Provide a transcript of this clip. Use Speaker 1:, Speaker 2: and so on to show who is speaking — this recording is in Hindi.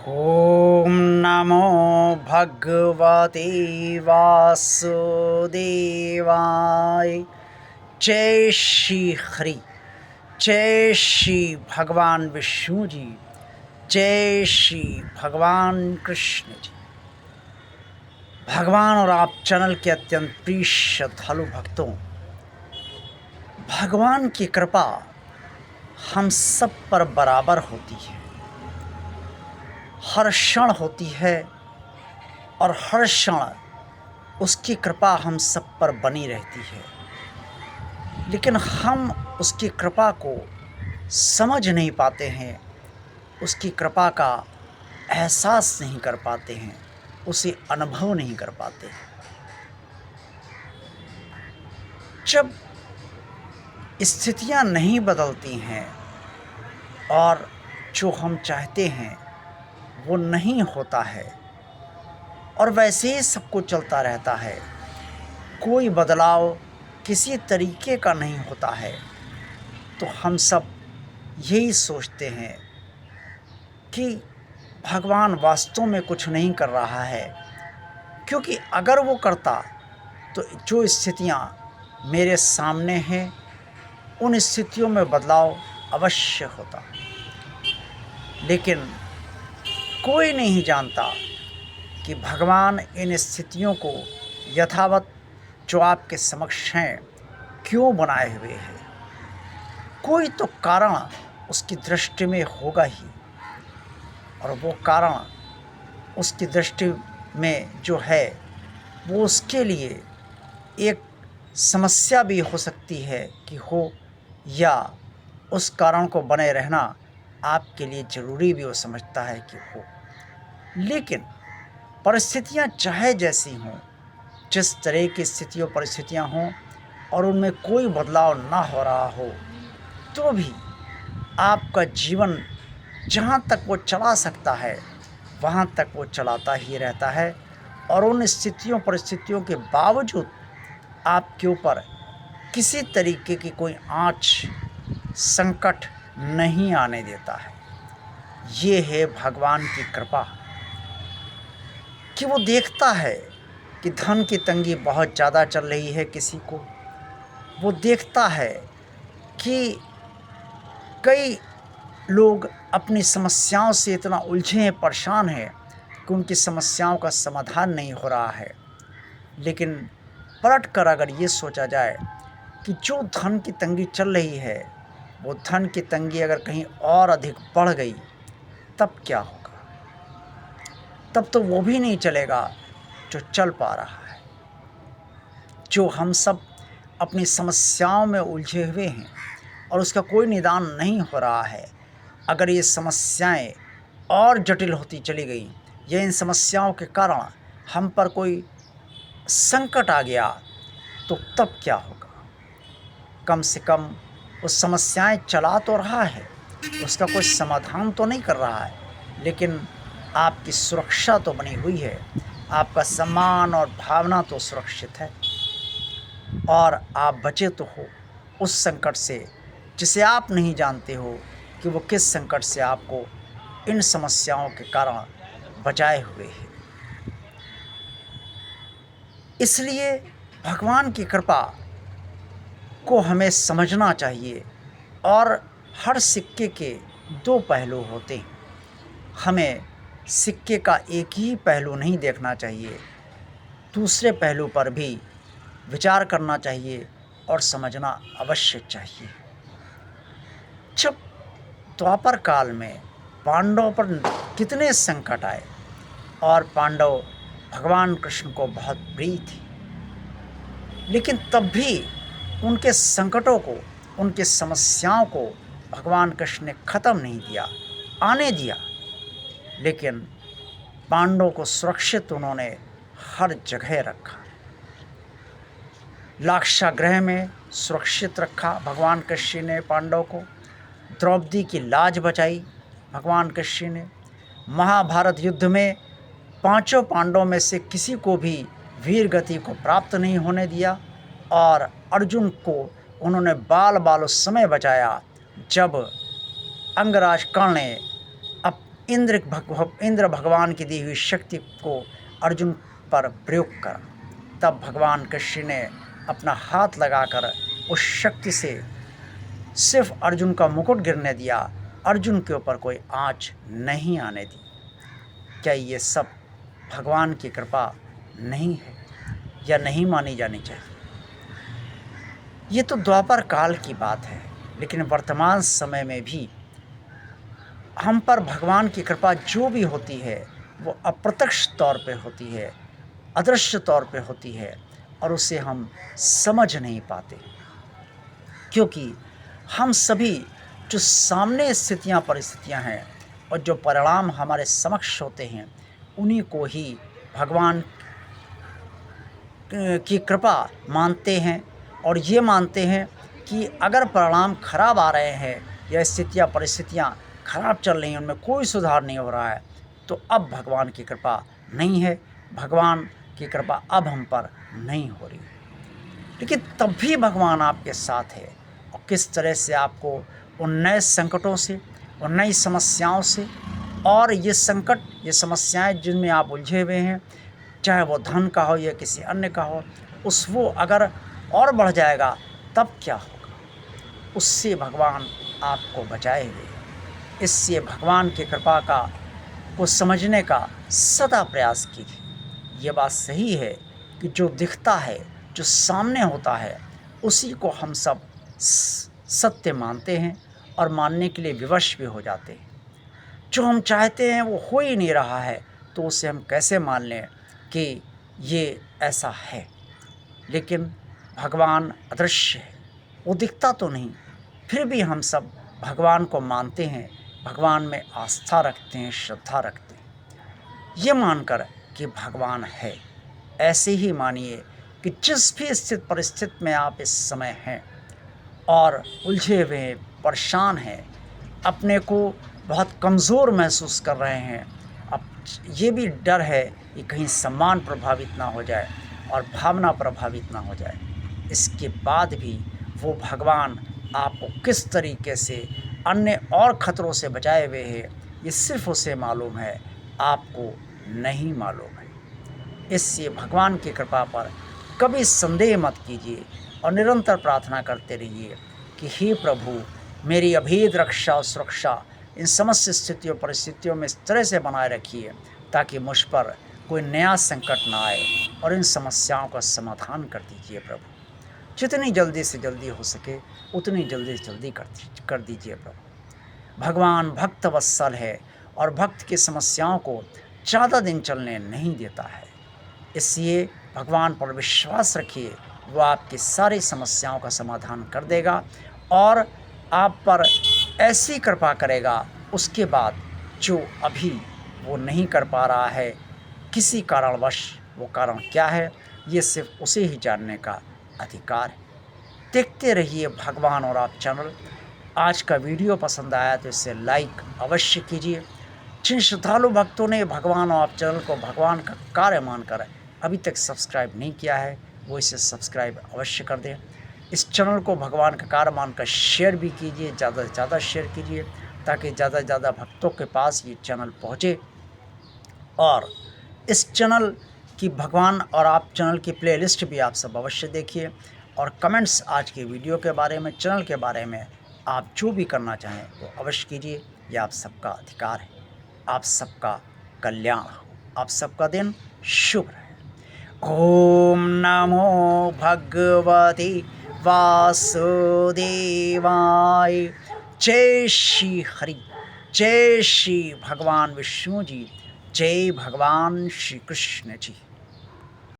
Speaker 1: ॐ नमो भगवते वासुदेवाय। जय श्री हरि, जय श्री भगवान विष्णु जी, जय श्री भगवान कृष्ण जी। भगवान और आप चैनल के अत्यंत प्रिय श्रद्धालु भक्तों, भगवान की कृपा हम सब पर बराबर होती है, हर क्षण होती है और हर क्षण उसकी कृपा हम सब पर बनी रहती है। लेकिन हम उसकी कृपा को समझ नहीं पाते हैं, उसकी कृपा का एहसास नहीं कर पाते हैं, उसे अनुभव नहीं कर पाते। जब स्थितियां नहीं बदलती हैं और जो हम चाहते हैं वो नहीं होता है और वैसे ही सब कुछ चलता रहता है, कोई बदलाव किसी तरीके का नहीं होता है, तो हम सब यही सोचते हैं कि भगवान वास्तव में कुछ नहीं कर रहा है, क्योंकि अगर वो करता तो जो स्थितियां मेरे सामने हैं उन स्थितियों में बदलाव अवश्य होता। लेकिन कोई नहीं जानता कि भगवान इन स्थितियों को यथावत जो आपके समक्ष हैं क्यों बनाए हुए हैं। कोई तो कारण उसकी दृष्टि में होगा ही, और वो कारण उसकी दृष्टि में जो है वो उसके लिए एक समस्या भी हो सकती है कि हो, या उस कारण को बने रहना आपके लिए ज़रूरी भी वो समझता है कि हो। लेकिन परिस्थितियां चाहे जैसी हों, जिस तरह की स्थितियों परिस्थितियां हों और उनमें कोई बदलाव ना हो रहा हो, तो भी आपका जीवन जहाँ तक वो चला सकता है वहाँ तक वो चलाता ही रहता है, और उन स्थितियों परिस्थितियों के बावजूद आपके ऊपर किसी तरीके की कोई आँच संकट नहीं आने देता है। ये है भगवान की कृपा कि वो देखता है कि धन की तंगी बहुत ज़्यादा चल रही है किसी को, वो देखता है कि कई लोग अपनी समस्याओं से इतना उलझे हैं, परेशान हैं कि उनकी समस्याओं का समाधान नहीं हो रहा है। लेकिन पलट कर अगर ये सोचा जाए कि जो धन की तंगी चल रही है, वो धन की तंगी अगर कहीं और अधिक बढ़ गई तब क्या होगा? तब तो वो भी नहीं चलेगा जो चल पा रहा है। जो हम सब अपनी समस्याओं में उलझे हुए हैं और उसका कोई निदान नहीं हो रहा है, अगर ये समस्याएं और जटिल होती चली गई या इन समस्याओं के कारण हम पर कोई संकट आ गया, तो तब क्या होगा? कम से कम वो समस्याएं चला तो रहा है, उसका कोई समाधान तो नहीं कर रहा है, लेकिन आपकी सुरक्षा तो बनी हुई है, आपका सम्मान और भावना तो सुरक्षित है, और आप बचे तो हो उस संकट से जिसे आप नहीं जानते हो कि वो किस संकट से आपको इन समस्याओं के कारण बचाए हुए है। इसलिए भगवान की कृपा को हमें समझना चाहिए, और हर सिक्के के दो पहलू होते हैं। हमें सिक्के का एक ही पहलू नहीं देखना चाहिए, दूसरे पहलू पर भी विचार करना चाहिए और समझना अवश्य चाहिए। जब द्वापर काल में पांडवों पर कितने संकट आए और पांडव भगवान कृष्ण को बहुत प्रिय थे, लेकिन तब भी उनके संकटों को, उनकी समस्याओं को भगवान कृष्ण ने ख़त्म नहीं किया, आने दिया। लेकिन पांडवों को सुरक्षित उन्होंने हर जगह रखा, लाक्षागृह में सुरक्षित रखा भगवान कृष्ण ने पांडव को, द्रौपदी की लाज बचाई भगवान कृष्ण ने, महाभारत युद्ध में पांचों पांडवों में से किसी को भी वीर गति को प्राप्त नहीं होने दिया, और अर्जुन को उन्होंने बाल बाल उस समय बचाया जब अंगराज कर्ण ने इंद्र भगवान की दी हुई शक्ति को अर्जुन पर प्रयोग करा। तब भगवान कृष्ण ने अपना हाथ लगाकर उस शक्ति से सिर्फ अर्जुन का मुकुट गिरने दिया, अर्जुन के ऊपर कोई आँच नहीं आने दी। क्या ये सब भगवान की कृपा नहीं है या नहीं मानी जानी चाहिए? ये तो द्वापर काल की बात है, लेकिन वर्तमान समय में भी हम पर भगवान की कृपा जो भी होती है वो अप्रत्यक्ष तौर पे होती है, अदृश्य तौर पे होती है, और उसे हम समझ नहीं पाते, क्योंकि हम सभी जो सामने स्थितियाँ परिस्थितियाँ हैं और जो परिणाम हमारे समक्ष होते हैं, उन्हीं को ही भगवान की कृपा मानते हैं और ये मानते हैं कि अगर परिणाम खराब आ रहे हैं या स्थितियाँ परिस्थितियाँ खराब चल रही हैं, उनमें कोई सुधार नहीं हो रहा है, तो अब भगवान की कृपा नहीं है, भगवान की कृपा अब हम पर नहीं हो रही। लेकिन तब भी भगवान आपके साथ है, और किस तरह से आपको उन नए संकटों से, उन नई समस्याओं से, और ये संकट, ये समस्याएं जिनमें आप उलझे हुए हैं, चाहे वो धन का हो या किसी अन्य का हो, वो अगर और बढ़ जाएगा तब क्या होगा, उससे भगवान आपको बचाए हुए। इससे भगवान की कृपा को समझने का सदा प्रयास कीजिए। ये बात सही है कि जो दिखता है, जो सामने होता है, उसी को हम सब सत्य मानते हैं और मानने के लिए विवश भी हो जाते हैं। जो हम चाहते हैं वो हो ही नहीं रहा है, तो उसे हम कैसे मान लें कि ये ऐसा है। लेकिन भगवान अदृश्य है, वो दिखता तो नहीं, फिर भी हम सब भगवान को मानते हैं, भगवान में आस्था रखते हैं, श्रद्धा रखते हैं। ये मानकर कि भगवान है, ऐसे ही मानिए कि जिस भी स्थित परिस्थिति में आप इस समय हैं और उलझे हुए हैं, परेशान हैं, अपने को बहुत कमज़ोर महसूस कर रहे हैं, अब ये भी डर है कि कहीं सम्मान प्रभावित ना हो जाए और भावना प्रभावित ना हो जाए, इसके बाद भी वो भगवान आपको किस तरीके से अन्य और ख़तरों से बचाए हुए हैं, ये सिर्फ उसे मालूम है, आपको नहीं मालूम है। इससे भगवान की कृपा पर कभी संदेह मत कीजिए और निरंतर प्रार्थना करते रहिए कि हे प्रभु, मेरी अभेद रक्षा और सुरक्षा इन समस्त स्थितियों परिस्थितियों में इस तरह से बनाए रखिए ताकि मुझ पर कोई नया संकट ना आए, और इन समस्याओं का समाधान कर दीजिए प्रभु। जितनी जल्दी से जल्दी हो सके उतनी जल्दी से जल्दी कर दीजिए प्रभु। भगवान भक्त वत्सल है और भक्त की समस्याओं को ज़्यादा दिन चलने नहीं देता है, इसलिए भगवान पर विश्वास रखिए, वो आपकी सारी समस्याओं का समाधान कर देगा और आप पर ऐसी कृपा करेगा। उसके बाद जो अभी वो नहीं कर पा रहा है किसी कारणवश, वो कारण क्या है ये सिर्फ उसे ही जानने का अधिकार है। देखते रहिए भगवान और आप चैनल। आज का वीडियो पसंद आया तो इसे लाइक अवश्य कीजिए। जिन श्रद्धालु भक्तों ने भगवान और आप चैनल को भगवान का कार्य मानकर अभी तक सब्सक्राइब नहीं किया है, वो इसे सब्सक्राइब अवश्य कर दें। इस चैनल को भगवान का कार्य मानकर शेयर भी कीजिए, ज़्यादा से ज़्यादा शेयर कीजिए ताकि ज़्यादा से ज़्यादा भक्तों के पास ये चैनल पहुँचे। और इस चैनल की भगवान और आप चैनल की प्लेलिस्ट भी आप सब अवश्य देखिए, और कमेंट्स आज के वीडियो के बारे में, चैनल के बारे में आप जो भी करना चाहें वो अवश्य कीजिए। ये आप सबका अधिकार है। आप सबका कल्याण हो, आप सबका दिन शुभ रहे। ओम नमो भगवते वासुदेवाय। जय श्री हरि, जय श्री भगवान विष्णु जी, जय भगवान श्री कृष्ण जी।